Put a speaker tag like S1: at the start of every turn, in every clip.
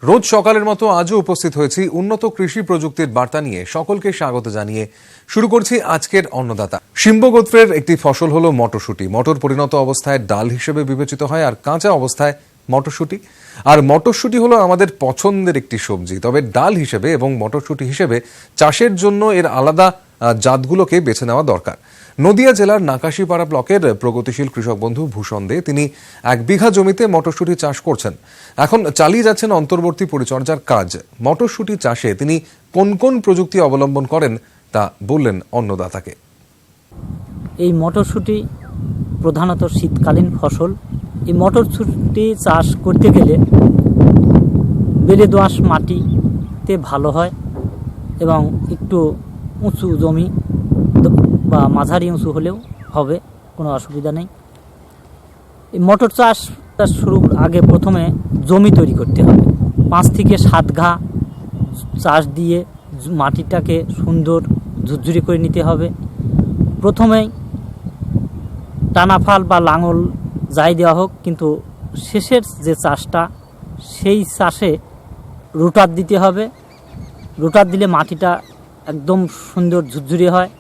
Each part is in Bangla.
S1: রোজ সকালের মতো আজও উপস্থিত হয়েছি উন্নত কৃষি প্রযুক্তির বার্তা নিয়ে সকলকে স্বাগত জানিয়ে শুরু করছি আজকের অন্নদাতা। শিম্ব গোত্রের একটি ফসল হলো মটরশুঁটি। মটর পরিণত অবস্থায় ডাল হিসেবে বিবেচিত হয় আর কাঁচা অবস্থায় মটরশুঁটি। আর মটরশুঁটি হলো আমাদের পছন্দের একটি সবজি, তবে ডাল হিসেবে এবং মটরশুঁটি হিসেবে চাষের জন্য এর আলাদা জাতগুলোকে বেছে নেওয়া দরকার। নদিয়া জেলার নাকাশিপাড়া ব্লকের প্রগতিশীল কৃষক বন্ধু ভূষণ দে তিনি 1 বিঘা জমিতে মটরশুঁটি চাষ করছেন। এখন চালিয়ে যাচ্ছেন অন্তর্বর্তী পরিচর্যার কাজ। মটরশুঁটি চাষে তিনি কোন কোন প্রযুক্তি অবলম্বন করেন তা বললেন অন্নদাতাকে।
S2: এই মটরশুঁটি প্রধানত শীতকালীন ফসল। এই মটরশুঁটি চাষ করতে গেলে বেলে দোআঁশ মাটিতে ভালো হয় এবং একটু উঁচু জমি বা মাঝারি উঁচু হলেও হবে, কোনো অসুবিধা নেই। এই মটর চাষ শুরুর আগে প্রথমে জমি তৈরি করতে হবে। 5 থেকে 7 ঘা চাষ দিয়ে মাটিটাকে সুন্দর ঝুরঝুরি করে নিতে হবে। প্রথমেই টানাফাল বা লাঙল যাই দেওয়া হোক, কিন্তু শেষের যে চাষটা সেই চাষে রোটার দিতে হবে। রোটার দিলে মাটিটা একদম সুন্দর ঝুরঝুরি হয়।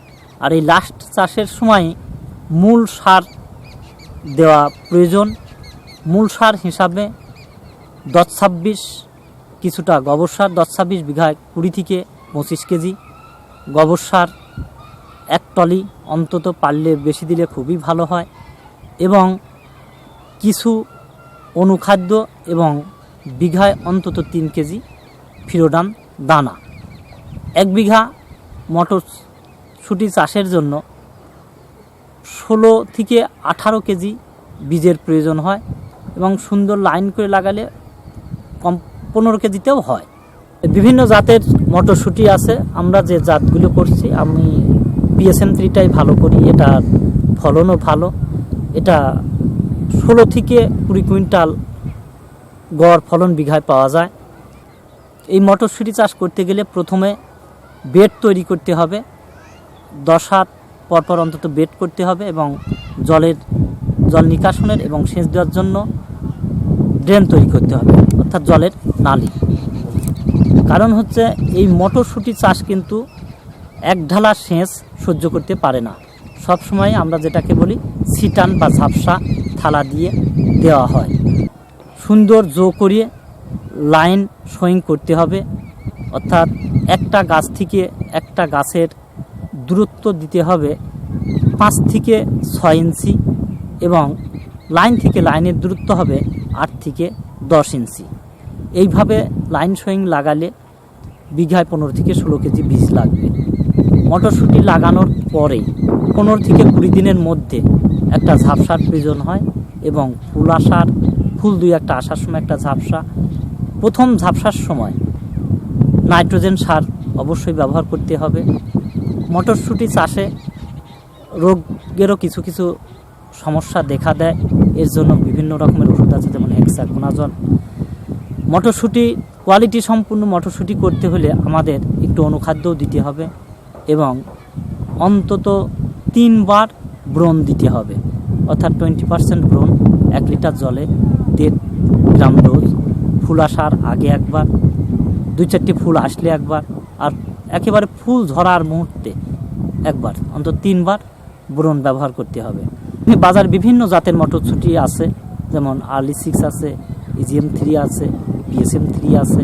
S2: আর এই লাস্ট চাষের সময় মূল সার দেওয়া প্রয়োজন। মূল সার হিসাবে 10-26 কিছুটা গোবর সার, 10-26 বিঘায় 20 থেকে 25 কেজি গোবর সার 1 টলি অন্তত, পারলে বেশি দিলে খুবই ভালো হয়, এবং কিছু অনুখাদ্য এবং বিঘায় অন্তত 3 কেজি ফিরোডান দানা। 1 বিঘা মটরশুঁটি চাষের জন্য 16 থেকে 18 কেজি বীজের প্রয়োজন হয়, এবং সুন্দর লাইন করে লাগালে কম 15 কেজিতেও হয়। বিভিন্ন জাতের মটরশুঁটি আছে। আমরা যে জাতগুলো করছি, আমি PSM 3টাই ভালো করি। এটা ফলনও ভালো। এটা 16 থেকে 20 কুইন্টাল গড় ফলন বিঘায় পাওয়া যায়। এই মটরশুঁটি চাষ করতে গেলে প্রথমে বেড তৈরি করতে হবে। 10 হাত পরপর অন্তত বেড করতে হবে, এবং জল নিকাশনের এবং সেচ দেওয়ার জন্য ড্রেন তৈরি করতে হবে, অর্থাৎ জলের নালি। কারণ হচ্ছে এই মটরশুঁটি চাষ কিন্তু এক ঢালা সেচ সহ্য করতে পারে না। সব সময় আমরা যেটাকে বলি ছিটান বা ঝাপসা থালা দিয়ে দেওয়া হয়। সুন্দর জো করিয়ে লাইন সোয়িং করতে হবে, অর্থাৎ একটা গাছ থেকে একটা গাছের দূরত্ব দিতে হবে 5 থেকে 6 ইঞ্চি, এবং লাইন থেকে লাইনের দূরত্ব হবে 8 থেকে 10 ইঞ্চি। এইভাবে লাইন সোয়িং লাগালে বিঘায় 15 থেকে 16 কেজি বীজ লাগবে। মটরশুঁটি লাগানোর পরে 15 থেকে 20 দিনের মধ্যে একটা ঝাপসার প্রয়োজন হয়, এবং ফুল 2-1টা আসার সময় একটা ঝাপসা। প্রথম ঝাপসার সময় নাইট্রোজেন সার অবশ্যই ব্যবহার করতে হবে। মটরশুঁটি চাষে রোগেরও কিছু কিছু সমস্যা দেখা দেয়, এর জন্য বিভিন্ন রকমের ওষুধ আছে, যেমন হেক্সাকোনাজল। মটরশুঁটি কোয়ালিটি সম্পূর্ণ মটরশুঁটি করতে হলে আমাদের একটু অনুখাদ্যও দিতে হবে, এবং অন্তত 3 বার ব্রোন দিতে হবে, অর্থাৎ 20% ব্রোন 1 লিটার জলে 1.5 গ্রাম ডোজ। ফুল আসার আগে একবার, 2-4টি ফুল আসলে একবার, আর একেবারে ফুল ধরার মুহূর্তে একবার, অন্তত 3 বার ব্রোন ব্যবহার করতে হবে। বাজার বিভিন্ন জাতের মটরশুঁটি আছে, যেমন আর্লি 6 আছে, EGM 3 আছে, PSM 3 আছে।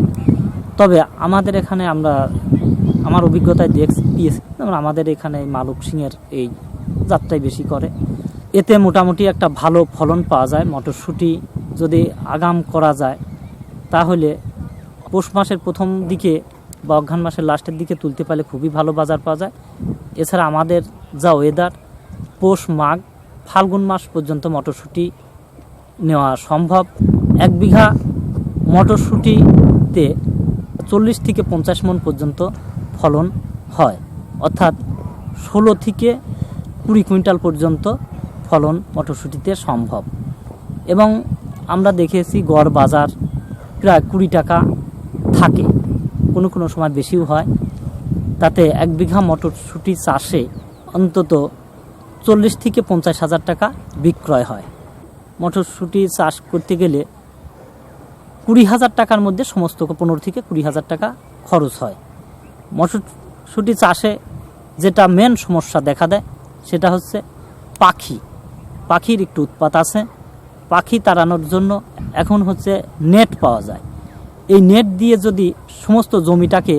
S2: তবে আমাদের এখানে আমার অভিজ্ঞতায় দেখছি যেমন আমাদের এখানে মালুক সিংয়ের এই জাতটাই বেশি করে। এতে মোটামুটি একটা ভালো ফলন পাওয়া যায়। মটরশুঁটি যদি আগাম করা যায় তাহলে পৌষ মাসের প্রথম দিকে বা অঘ্রাণ মাসের লাস্টের দিকে তুলতে পারলে খুবই ভালো বাজার পাওয়া যায়। এছাড়া আমাদের যা ওয়েদার, পৌষ, মাঘ, ফাল্গুন মাস পর্যন্ত মটরশুঁটি নেওয়া সম্ভব। 1 বিঘা মটরশুঁটিতে 40 থেকে 50 মণ পর্যন্ত ফলন হয়, অর্থাৎ 16 থেকে 20 কুইন্টাল পর্যন্ত ফলন মটরশুঁটিতে সম্ভব। এবং আমরা দেখেছি গড় বাজার প্রায় 20 টাকা থাকে, কোনো সময় বেশিও হয়। তাতে 1 বিঘা মটরশুঁটি চাষে অন্তত 40 থেকে 50 হাজার টাকা বিক্রয় হয়। মটরশুঁটি চাষ করতে গেলে 20,000 টাকার মধ্যে সমস্ত 15 থেকে 20,000 টাকা খরচ হয়। মটরশুঁটি চাষে যেটা মেন সমস্যা দেখা দেয় সেটা হচ্ছে পাখির একটু উৎপাত আছে। পাখি তাড়ানোর জন্য এখন হচ্ছে নেট পাওয়া যায়। এই নেট দিয়ে যদি সমস্ত জমিটাকে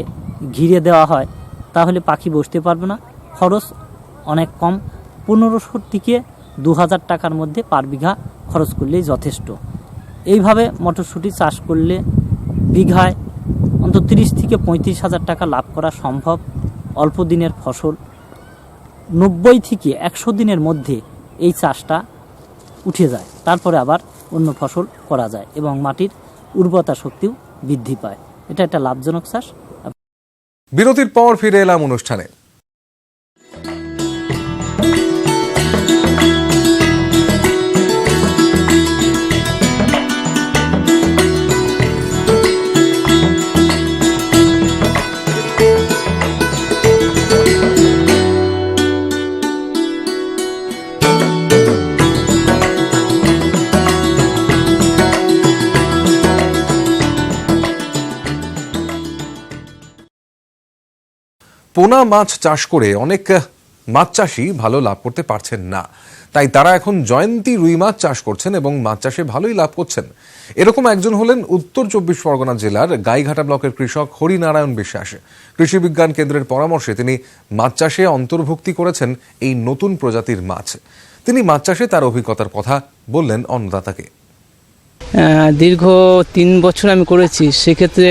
S2: ঘিরে দেওয়া হয় তাহলে পাখি বসতে পারবে না। খরচ অনেক কম, 1500 থেকে 2,000 টাকার মধ্যে পার বিঘা খরচ করলেই যথেষ্ট। এইভাবে মটরশুঁটি চাষ করলে বিঘায় অন্তত 30 থেকে 35,000 টাকা লাভ করা সম্ভব। অল্প দিনের ফসল, 90 থেকে 100 দিনের মধ্যে এই চাষটা উঠে যায়। তারপরে আবার অন্য ফসল করা যায় এবং মাটির উর্বরতা শক্তিও বৃদ্ধি পায়। এটা একটা লাভজনক চাষ।
S1: বিরতির পর ফিরে এলাম অনুষ্ঠানে। পোনা মাছ চাষ করে অনেক মাছ চাষি ভালো লাভ করতে পারছেন না, তাই তারা এখন জয়ন্তী রুই মাছ চাষ করছেন এবং মাছ চাষে ভালোই লাভ করছেন। এরকম একজন হলেন উত্তর 24 পরগনা জেলার গাইঘাটা ব্লকের কৃষক হরিনারায়ণ বিশ্বাস। কৃষি বিজ্ঞান কেন্দ্রের পরামর্শে তিনি মাছ চাষে অন্তর্ভুক্তি করেছেন এই নতুন প্রজাতির মাছ। তিনি মাছ চাষে তার অভিজ্ঞতার কথা বললেন অন্নদাতাকে।
S3: দীর্ঘ 3 বছর আমি করেছি। সেক্ষেত্রে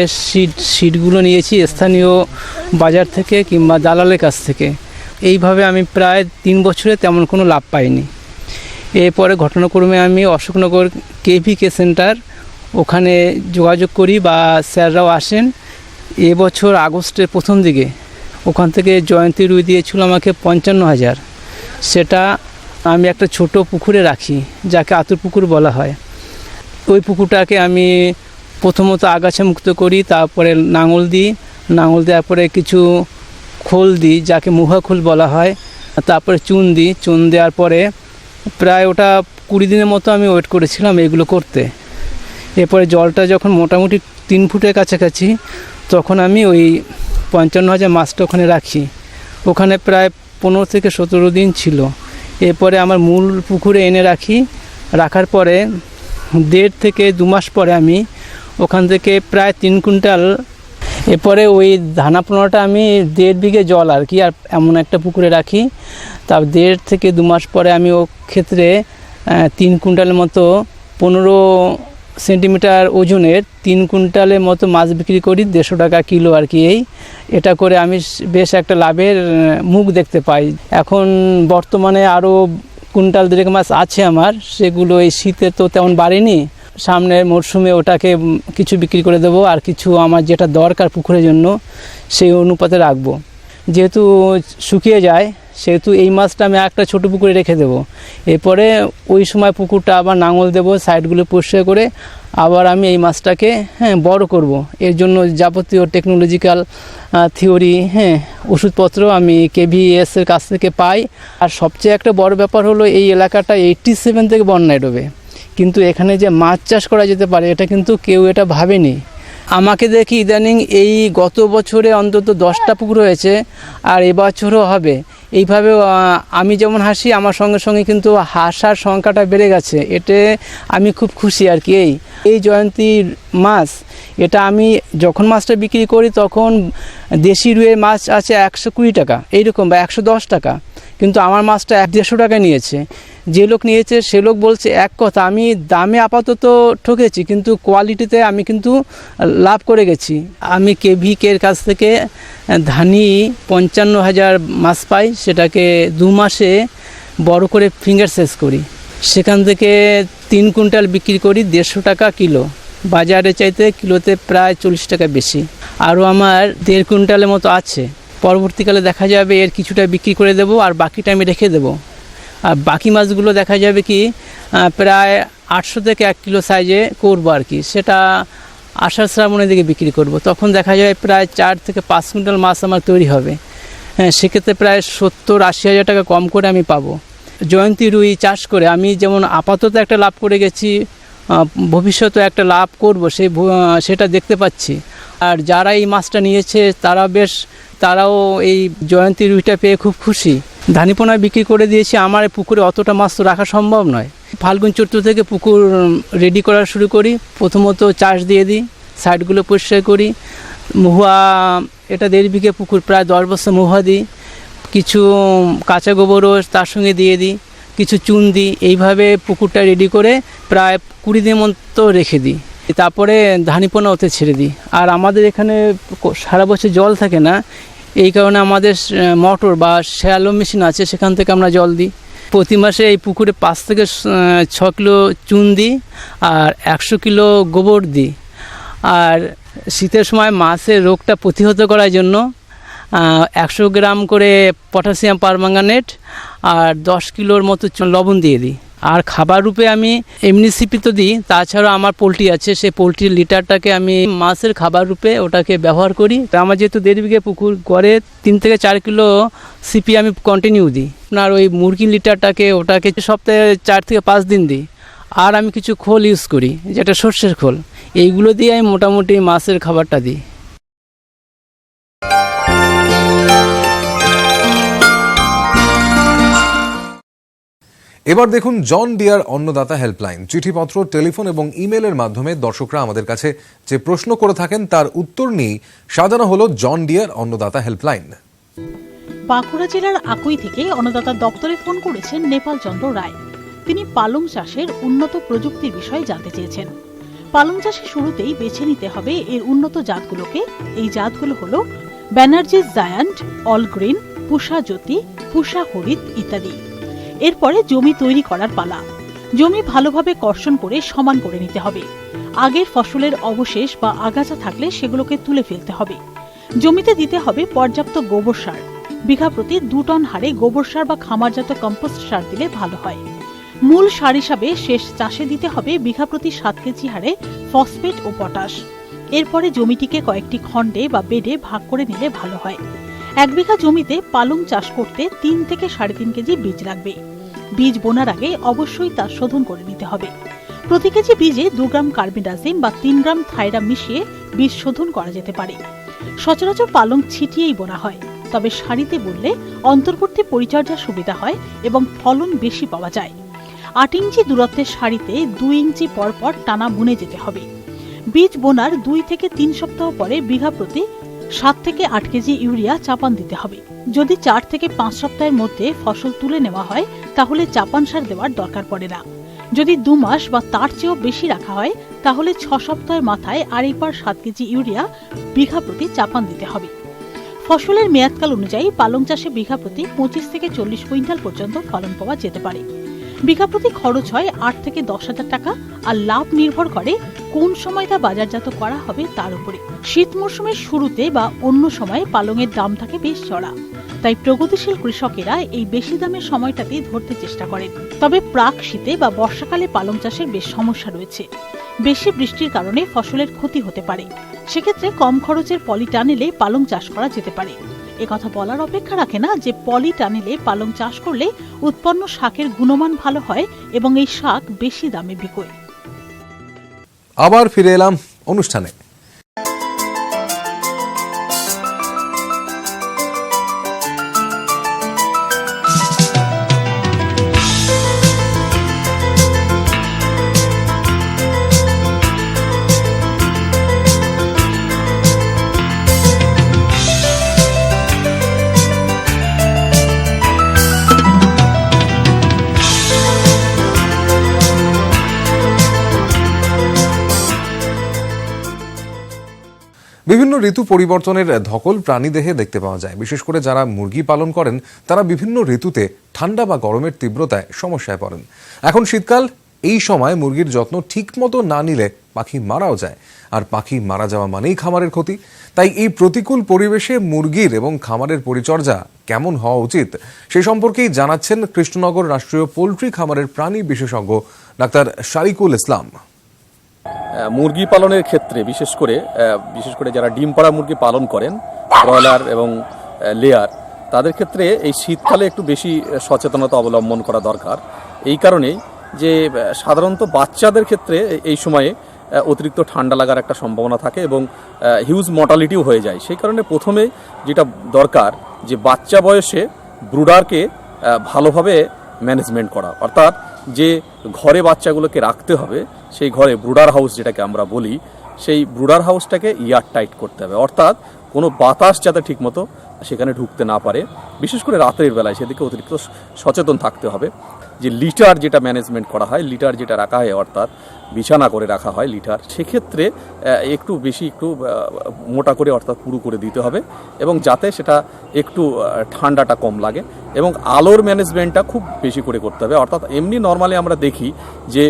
S3: সিডগুলো নিয়েছি স্থানীয় বাজার থেকে কিংবা দালালের কাছ থেকে। এইভাবে আমি প্রায় 3 বছরে তেমন কোনো লাভ পাইনি। এরপরে ঘটনাক্রমে আমি অশোকনগর কেভিকে সেন্টার ওখানে যোগাযোগ করি বা স্যাররাও আসেন। এবছর আগস্টের প্রথম দিকে ওখান থেকে জয়ন্তী রুই দিয়েছিল আমাকে 55,000। সেটা আমি একটা ছোট পুকুরে রাখি, যাকে আতুর পুকুর বলা হয়। ওই পুকুরটাকে আমি প্রথমত আগাছা মুক্ত করি, তারপরে নাঙল দেওয়ার পরে কিছু খোল দিই, যাকে মুহা খোল বলা হয়, তারপরে চুন দেওয়ার পরে প্রায় ওটা 20 দিনের মতো আমি ওয়েট করেছিলাম এগুলো করতে। এরপরে জলটা যখন মোটামুটি 3 ফুটের কাছাকাছি, তখন আমি ওই 55,000 মাছটা ওখানে রাখি। ওখানে প্রায় 15 থেকে 17 দিন ছিল। এরপরে আমার মূল পুকুরে এনে রাখার পরে 1.5 থেকে 2 মাস পরে আমি ওখান থেকে প্রায় 3 কুইন্টাল। এরপরে ওই ধানা পোনাটা আমি 1.5 বিঘে জল আর কি আর এমন একটা পুকুরে রাখি। তার 1.5 থেকে 2 মাস পরে আমি ও ক্ষেত্রে 3 কুইন্টালের মতো 15 সেন্টিমিটার ওজনের 3 কুইন্টালের মতো মাছ বিক্রি করি, 150 টাকা কিলো আর কি। এটা করে আমি বেশ একটা লাভের মুখ দেখতে পাই। এখন বর্তমানে আরও কুইন্টাল 2 মাছ আছে আমার, সেগুলো এই শীতে তো তেমন বাড়েনি। সামনের মরশুমে ওটাকে কিছু বিক্রি করে দেবো, আর কিছু আমার যেটা দরকার পুকুরের জন্য সেই অনুপাতে রাখবো। যেহেতু শুকিয়ে যায় সেহেতু এই মাছটা আমি একটা ছোটো পুকুরে রেখে দেবো। এরপরে ওই সময় পুকুরটা আবার নাঙল দেবো, সাইডগুলো পরিষ্কার করে আবার আমি এই মাছটাকে বড় করব। এর জন্য যাবতীয় টেকনোলজিক্যাল থিওরি ওষুধপত্র আমি KVS এর কাছ থেকে পাই। আর সবচেয়ে একটা বড় ব্যাপার হলো এই এলাকাটা 87 থেকে বন্যায় ডোবে, কিন্তু এখানে যে মাছ চাষ করা যেতে পারে এটা কিন্তু কেউ এটা ভাবেনি। আমাকে দেখি ইদানিং এই গত বছরে অন্তত 10টা পুকুর হয়েছে, আর এবছরও হবে। এইভাবে আমি যেমন হাসি, আমার সঙ্গে সঙ্গে কিন্তু হাসার সংখ্যাটা বেড়ে গেছে। এতে আমি খুব খুশি আর কি। এই জয়ন্তী মাছ, এটা আমি যখন মাছটা বিক্রি করি তখন দেশি রুইয়ের মাছ আছে 120 টাকা এইরকম বা 110 টাকা, কিন্তু আমার মাছটা 150 টাকা নিয়েছে। যে লোক নিয়েছে সে লোক বলছে এক কথা, আমি দামে আপাতত ঠকেছি কিন্তু কোয়ালিটিতে আমি কিন্তু লাভ করে গেছি। আমি KVKর কাছ থেকে ধানি 55,000 মাছ পাই, সেটাকে 2 মাসে বড় করে ফিঙ্গার সাইজ করি। সেখান থেকে 3 কুইন্টাল বিক্রি করি 150 টাকা কিলো, বাজারে চাইতে কিলোতে প্রায় 40 টাকা বেশি। আরও আমার 1.5 কুইন্টালের মতো আছে। পরবর্তীকালে দেখা যাবে এর কিছুটা বিক্রি করে দেবো আর বাকিটা আমি রেখে দেবো। আর বাকি মাছগুলো দেখা যাবে কি প্রায় 800 থেকে 1 কিলো সাইজে করবো আর কি। সেটা আষাঢ় শ্রাবণের দিকে বিক্রি করব। তখন দেখা যায় প্রায় 4 থেকে 5 কুইন্টাল মাছ আমার তৈরি হবে। সেক্ষেত্রে প্রায় 70-80 হাজার টাকা কম করে আমি পাবো। জয়ন্তী রুই চাষ করে আমি যেমন আপাতত একটা লাভ করে গেছি ভবিষ্যতে একটা লাভ করব সেটা দেখতে পাচ্ছি। আর যারা এই মাছটা নিয়েছে তারাও এই জয়ন্তী রুইটা পেয়ে খুব খুশি। ধানিপোনায় বিক্রি করে দিয়েছি। আমার এই পুকুরে অতটা মাছ তো রাখা সম্ভব নয়। ফাল্গুন চৈত্র থেকে পুকুর রেডি করা শুরু করি। প্রথমত চাষ দিয়ে দিই, সাইডগুলো পরিষ্কার করি, মহুয়া, এটা 1.5 বিঘে পুকুর, প্রায় 10 বস্তা মহুয়া দিই, কিছু কাঁচা গোবরও তার সঙ্গে দিয়ে দিই, কিছু চুন দিই। এইভাবে পুকুরটা রেডি করে প্রায় 20 দিন মতো রেখে দিই। তারপরে ধানিপোনা ওতে ছেড়ে দিই। আর আমাদের এখানে সারা বছর জল থাকে না, এই কারণে আমাদের মোটর বা শ্যালো মেশিন আছে, সেখান থেকে আমরা জল দিই। প্রতি মাসে এই পুকুরে 5 থেকে 6 কিলো চুন দিই আর 100 কিলো গোবর দিই। আর শীতের সময় মাছের রোগটা প্রতিহত করার জন্য 100 গ্রাম করে পটাশিয়াম পারম্যাঙ্গানেট আর 10 কিলোর মতো লবণ দিয়ে দিই। আর খাবার রূপে আমি এমনি সিপি তো দিই, তাছাড়া আমার পোলট্রি আছে, সেই পোলট্রির লিটারটাকে আমি মাছের খাবার রূপে ওটাকে ব্যবহার করি। তো আমার যেহেতু 1.5 বিঘে পুকুর, গড়ে 3 থেকে 4 কিলো সিপি আমি কন্টিনিউ দিই। আপনার ওই মুরগির লিটারটাকে ওটাকে সপ্তাহে 4 থেকে 5 দিন দিই। আর আমি কিছু খোল ইউজ করি, যেটা সর্ষের খোল, এইগুলো দিয়ে আমি মোটামুটি মাছের খাবারটা দিই।
S1: এবার দেখুন জন ডিয়ার অন্নদাতা হেল্পলাইন। চিঠিপত্র, টেলিফোন এবং ইমেলের মাধ্যমে দর্শকরা আমাদের কাছে যে প্রশ্ন করে থাকেন তার উত্তর নিয়ে সাজানো হলো জন ডিয়ার অন্নদাতা হেল্পলাইন।
S4: বাঁকুড়া জেলার আকুই থেকে অন্নদাতা দপ্তরে ফোন করেছেন নেপাল চন্দ্র রায়। তিনি পালং চাষের উন্নত প্রযুক্তির বিষয়ে জানতে চেয়েছেন। পালং চাষে শুরুতেই বেছে নিতে হবে এর উন্নত জাতগুলোকে। এই জাতগুলো হলো ব্যানার্জি জায়ান্ট, অল গ্রিন, পুষা জ্যোতি, পুষা হরিত ইত্যাদি। এরপরে জমি তৈরি করার পালা। জমি ভালোভাবে কর্ষণ করে সমান করে নিতে হবে। আগের ফসলের অবশেষ বা আগাছা থাকলে সেগুলোকে তুলে ফেলতে হবে। জমিতে দিতে হবে পর্যাপ্ত গোবর সার। বিঘা প্রতি 2 টন হারে গোবর সার বা খামারজাত কম্পোস্ট সার দিলে ভালো হয়। মূল সার হিসাবে শেষ চাষে দিতে হবে বিঘা প্রতি 7 কেজি হারে ফসফেট ও পটাশ। এরপরে জমিটিকে কয়েকটি খণ্ডে বা বেডে ভাগ করে নিলে ভালো হয়। 1 বিঘা জমিতে পালং চাষ করতে 3 থেকে 3.5 কেজি বীজ লাগবে। বীজ বোনার আগে অবশ্যই তা শোধন করে নিতে হবে। প্রতি কেজি বীজে 2 গ্রাম কার্বিডাজিম বা 3 গ্রাম থাইরাম মিশিয়ে বীজ শোধন করা যেতে পারে। সচরাচর পালং ছিটিয়েই বোনা হয়, তবে সারিতে বুনলে অন্তর্বর্তী পরিচর্যার সুবিধা হয় এবং ফলন বেশি পাওয়া যায়। 8 ইঞ্চি দূরত্বের সারিতে 2 ইঞ্চি পর পর টানা বুনে যেতে হবে। বীজ বোনার 2 থেকে 3 সপ্তাহ পরে বিঘা প্রতি 7 থেকে 8 কেজি ইউরিয়া চাপান দিতে হবে। যদি 4 থেকে 5 সপ্তাহের মধ্যে ফসল তুলে নেওয়া হয় তাহলে চাপান সার দেওয়ার দরকার পড়ে না। যদি 2 মাস বা তার চেয়েও বেশি রাখা হয় তাহলে 6 সপ্তাহের মাথায় আরেকবার 7 কেজি ইউরিয়া বিঘা প্রতি চাপান দিতে হবে। ফসলের মেয়াদকাল অনুযায়ী পালং চাষে বিঘা প্রতি 25 থেকে 40 কুইন্টাল পর্যন্ত ফলন পাওয়া যেতে পারে। বিঘা প্রতি খরচ হয় 8 থেকে 10,000 টাকা। আর লাভ নির্ভর করে কোন সময় তা বাজারজাত করা হবে তার উপরে। শীত মৌসুমের শুরুতে বা অন্য সময়ে পালংয়ের দাম থাকে বেশ চড়া, তাই প্রগতিশীল কৃষকেরা এই বেশি দামের সময়টাতেই ধরতে চেষ্টা করেন। তবে প্রাক শীতে বা বর্ষাকালে পালং চাষের বেশ সমস্যা রয়েছে। বেশি বৃষ্টির কারণে ফসলের ক্ষতি হতে পারে। সেক্ষেত্রে কম খরচের পলি টানেলে পালং চাষ করা যেতে পারে। একথা বলার অপেক্ষা রাখে না যে পলি টানেলে পালং চাষ করলে উৎপন্ন শাকের গুণমান ভালো হয় এবং এই শাক বেশি দামে বিকোয়।
S1: আবার ফিরে এলাম অনুষ্ঠানে। বিভিন্ন ঋতু পরিবর্তনের ধকল প্রাণীদেহে দেখতে পাওয়া যায়। বিশেষ করে যারা মুরগি পালন করেন তারা বিভিন্ন ঋতুতে ঠান্ডা বা গরমের তীব্রতায় সমস্যায় পড়েন। এখন শীতকাল, এই সময় মুরগির যত্ন ঠিকমতো না নিলে পাখি মারাও যায়, আর পাখি মারা যাওয়া মানেই খামারের ক্ষতি। তাই এই প্রতিকূল পরিবেশে মুরগির এবং খামারের পরিচর্যা কেমন হওয়া উচিত সে সম্পর্কেই জানাচ্ছেন কৃষ্ণনগর রাষ্ট্রীয় পোল্ট্রি খামারের প্রাণী বিশেষজ্ঞ ডাক্তার শারিকুল ইসলাম।
S5: মুরগি পালনের ক্ষেত্রে বিশেষ করে যারা ডিম পাড়া মুরগি পালন করেন, ব্রয়লার এবং লেয়ার, তাদের ক্ষেত্রে এই শীতকালে একটু বেশি সচেতনতা অবলম্বন করা দরকার। এই কারণেই যে সাধারণত বাচ্চাদের ক্ষেত্রে এই সময়ে অতিরিক্ত ঠান্ডা লাগার একটা সম্ভাবনা থাকে এবং হিউজ মর্টালিটিও হয়ে যায়। সেই কারণে প্রথমে যেটা দরকার যে বাচ্চা বয়সে ব্রুডারকে ভালোভাবে ম্যানেজমেন্ট করা, অর্থাৎ যে ঘরে বাচ্চাগুলোকে রাখতে হবে সেই ঘরে ব্রুডার হাউস যেটাকে আমরা বলি, সেই ব্রুডার হাউসটাকে এয়ার টাইট করতে হবে, অর্থাৎ কোনো বাতাস যাতে ঠিকমতো সেখানে ঢুকতে না পারে, বিশেষ করে রাতের বেলায় সেদিকে অতিরিক্ত সচেতন থাকতে হবে। যে লিটার যেটা ম্যানেজমেন্ট করা হয়, লিটার যেটা রাখা হয় অর্থাৎ বিছানা করে রাখা হয় লিটার, সেক্ষেত্রে একটু বেশি একটু মোটা করে অর্থাৎ পুরু করে দিতে হবে এবং যাতে সেটা একটু ঠান্ডাটা কম লাগে এবং আলোর ম্যানেজমেন্টটা খুব বেশি করে করতে হবে। অর্থাৎ এমনি নর্মালি আমরা দেখি যে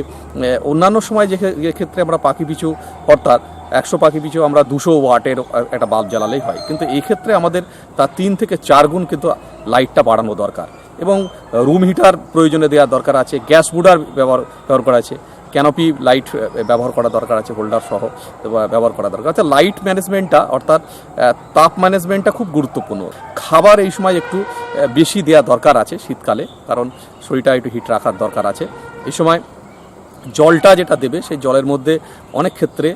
S5: অন্যান্য সময় যে ক্ষেত্রে আমরা পাখি পিছু অর্থাৎ 100 পাখি পিছু আমরা 200 ওয়াটের একটা বাল্ব জ্বালালেই হয়, কিন্তু এই ক্ষেত্রে আমাদের তার 3 থেকে 4 গুণ কিন্তু লাইটটা বাড়ানো দরকার এবং রুম হিটার প্রয়োজনে দেওয়া দরকার আছে, গ্যাস বুডার ব্যবহার করা আছে, ক্যানোপি লাইট ব্যবহার করা দরকার আছে, হোল্ডার সহ ব্যবহার করা দরকার আছে। লাইট ম্যানেজমেন্টটা অর্থাৎ তাপ ম্যানেজমেন্টটা খুব গুরুত্বপূর্ণ। খাবার এই সময় একটু বেশি দেওয়া দরকার আছে শীতকালে, কারণ শরীরটা একটু হিট রাখার দরকার আছে। এই সময় জলটা যেটা দেবে সেই জলের মধ্যে অনেক ক্ষেত্রে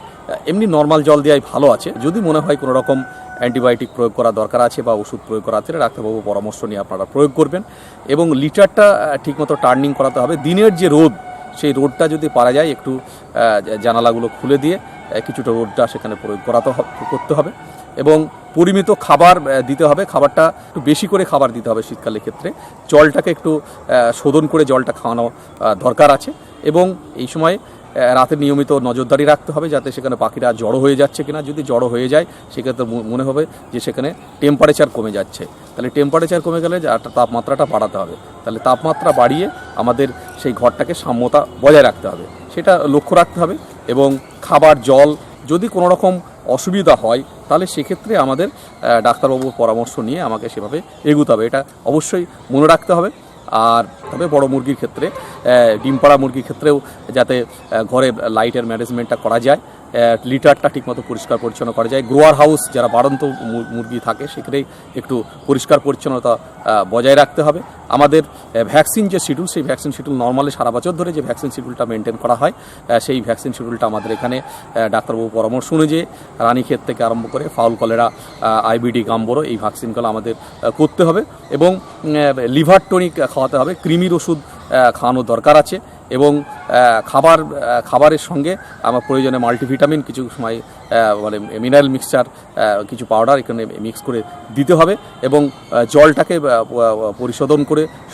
S5: এমনি নর্মাল জল দেওয়াই ভালো আছে। যদি মনে হয় কোনো রকম অ্যান্টিবায়োটিক প্রয়োগ করা দরকার আছে বা ওষুধ প্রয়োগ করা আছে, ডাক্তারবাবু পরামর্শ নিয়ে আপনারা প্রয়োগ করবেন এবং লিটারটা ঠিকমতো টার্নিং করাতে হবে। দিনের যে রোদ, সেই রোদটা যদি পারা যায় একটু জানালাগুলো খুলে দিয়ে কিছুটা রোদটা সেখানে প্রয়োগ করতে হবে এবং পরিমিত খাবার দিতে হবে। খাবারটা একটু বেশি করে খাবার দিতে হবে শীতকালের ক্ষেত্রে। জলটাকে একটু শোধন করে জলটা খাওয়ানো দরকার আছে এবং এই সময় রাতে নিয়মিত নজরদারি রাখতে হবে যাতে সেখানে পাখিরা জড়ো হয়ে যাচ্ছে কিনা। যদি জড়ো হয়ে যায় সেক্ষেত্রে মনে হবে যে সেখানে টেম্পারেচার কমে যাচ্ছে, তাহলে টেম্পারেচার কমে গেলে তাপমাত্রাটা বাড়াতে হবে, তাহলে তাপমাত্রা বাড়িয়ে আমাদের সেই ঘরটাকে সাম্যতা বজায় রাখতে হবে, সেটা লক্ষ্য রাখতে হবে। এবং খাবার জল যদি কোনো রকম অসুবিধা হয় তাহলে সেক্ষেত্রে আমাদের ডাক্তারবাবুর পরামর্শ নিয়ে আমাকে সেভাবে এগোতে হবে, এটা অবশ্যই মনে রাখতে হবে। আর তবে বড় মুরগির ক্ষেত্রে, ডিম পাড়া মুরগির ক্ষেত্রেও যাতে ঘরে লাইটের ম্যানেজমেন্টটা করা যায়, লিটারটা ঠিকমতো পরিষ্কার পরিচ্ছন্ন করা যায়। গ্রোয়ার হাউস যারা বাড়ন্ত মুরগি থাকে সেখানেই একটু পরিষ্কার পরিচ্ছন্নতা বজায় রাখতে হবে। আমাদের ভ্যাকসিন যে শিডিউল, সেই ভ্যাকসিন শিডিউল নর্মালি সারা বছর ধরে যে ভ্যাকসিন শিডিউলটা মেনটেন করা হয়, সেই ভ্যাকসিন শিডিউলটা আমাদের এখানে ডাক্তারবাবু পরামর্শ অনুযায়ী রানীক্ষেত থেকে আরম্ভ করে ফাউল কলেরা, আইবিডি, গাম্বরো, এই ভ্যাকসিনগুলো আমাদের করতে হবে এবং লিভার টনিক খাওয়াতে হবে, কৃমির ওষুধ খাওয়ানোর দরকার আছে এবং খাবারের সঙ্গে আমার প্রয়োজনে মাল্টিভিটামিন, কিছু সময় মানে মিনারেল মিক্সচার, কিছু পাউডার এখানে মিক্স করে দিতে হবে এবং জলটাকে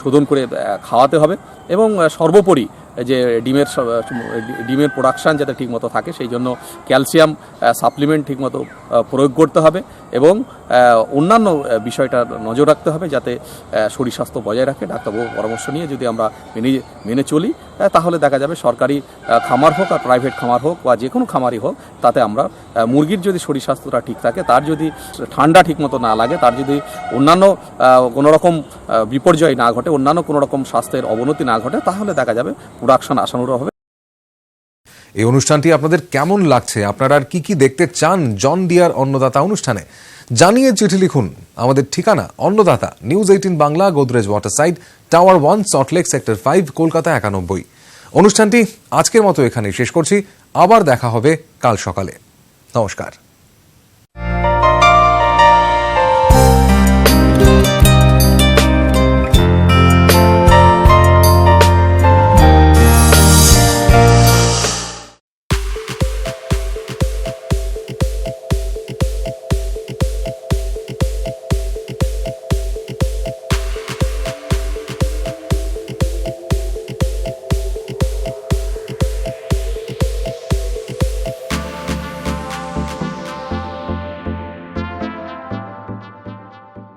S5: শোধন করে খাওয়াতে হবে এবং সর্বোপরি যে ডিমের প্রোডাকশান যাতে ঠিকমতো থাকে সেই জন্য ক্যালসিয়াম সাপ্লিমেন্ট ঠিকমতো প্রয়োগ করতে হবে এবং অন্যান্য বিষয়টা নজর রাখতে হবে যাতে শরীর স্বাস্থ্য বজায় রাখে। ডাক্তারবাবুর পরামর্শ নিয়ে যদি আমরা মেনে চলি তাহলে দেখা যাবে সরকারি খামার হোক আর প্রাইভেট খামার হোক বা যে কোনো খামারই হোক, তাতে আমরা মুরগির যদি শরীর স্বাস্থ্যটা ঠিক থাকে, তার যদি ঠান্ডা ঠিকমতো না লাগে, তার যদি অন্যান্য কোনো রকম বিপর্যয় না ঘটে, অন্যান্য কোনো রকম স্বাস্থ্যের অবনতি না ঘটে, তাহলে দেখা যাবে প্রোডাকশন আশানুরূপ হবে।
S1: এই অনুষ্ঠানটি আপনাদের কেমন লাগছে? আপনারা আর কি দেখতে চান জন ডিয়ার অন্নদাতা অনুষ্ঠানে? জানিয়ে চিঠি লিখুন। আমাদের ঠিকানা Annadata, news 18 Bangla, Godrej waterside, tower 1, Salt Lake sector 5, Kolkata 91। অনুষ্ঠানটি আজকের মতো এখানেই শেষ করছি। আবার দেখা হবে কাল সকালে। নমস্কার।